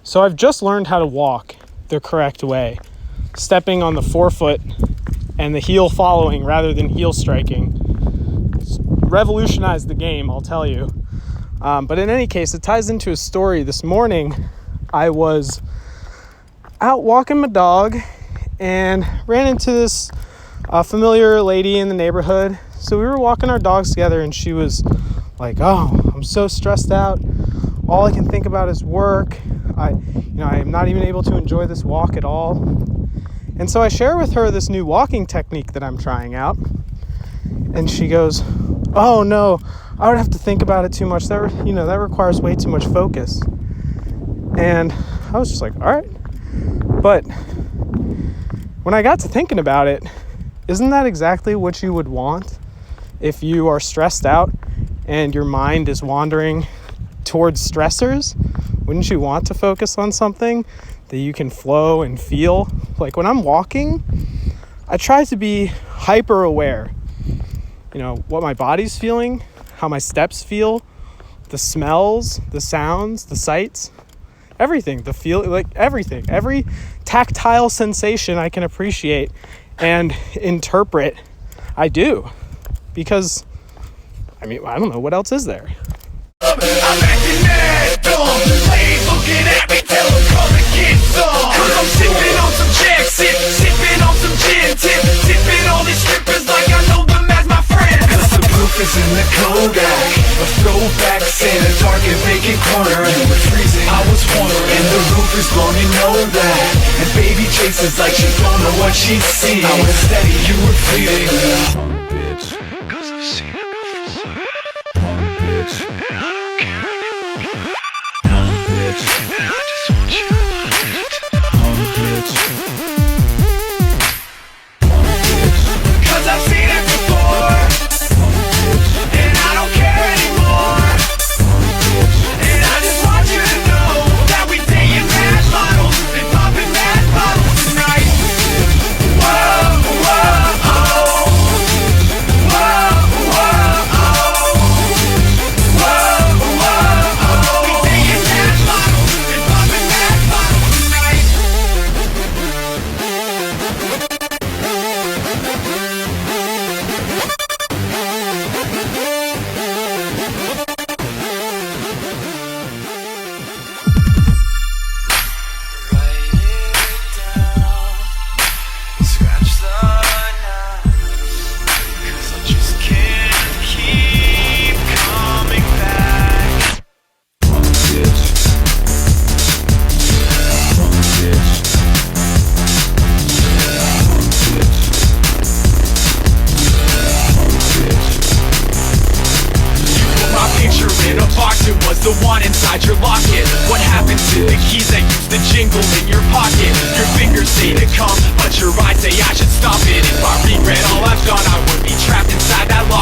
So I've just learned how to walk the correct way, stepping on the forefoot and the heel following rather than heel striking. It's revolutionized the game, I'll tell you. But in any case, it ties into a story. This morning, I was out walking my dog and ran into this familiar lady in the neighborhood. So we were walking our dogs together, and she was like, "Oh, I'm so stressed out. All I can think about is work. I am not even able to enjoy this walk at all." And so I share with her this new walking technique that I'm trying out. And she goes, "Oh no, I would have to think about it too much. That requires way too much focus." And I was just like, all right. But when I got to thinking about it, isn't that exactly what you would want if you are stressed out and your mind is wandering towards stressors? Wouldn't you want to focus on something that you can flow and feel? Like when I'm walking, I try to be hyper aware. What my body's feeling, how my steps feel, the smells, the sounds, the sights, everything, the feel, like everything, every tactile sensation I can appreciate and interpret, I do. Because, I don't know, what else is there? I'm acting mad dumb. Ladies looking at me, tell them come and get some. Cause I'm sipping on some Jack, sipping on some gin, tipping all these strippers like I know them as my friends. Cause the proof is in the Kodak, a throwback in a dark and vacant corner. You were freezing, I was warmer, and the roof is blown, you know that. And baby chases like she don't know what she's seeing. I was steady, you were fleeting. Bitch, cause I've seen it before. Bitch, and I don't care anymore. Bitch, and I just want you to know. Bitch, cause I've seen it before. And I don't care anymore. And I just want you to know that we taking mad bottles and popping mad bottles tonight. Whoa, whoa, oh. Whoa, whoa, oh. The one inside your locket. What happened to the keys that used to jingle in your pocket? Your fingers say to come, but your eyes say I should stop it. If I regret all I've done, I would be trapped inside that locket.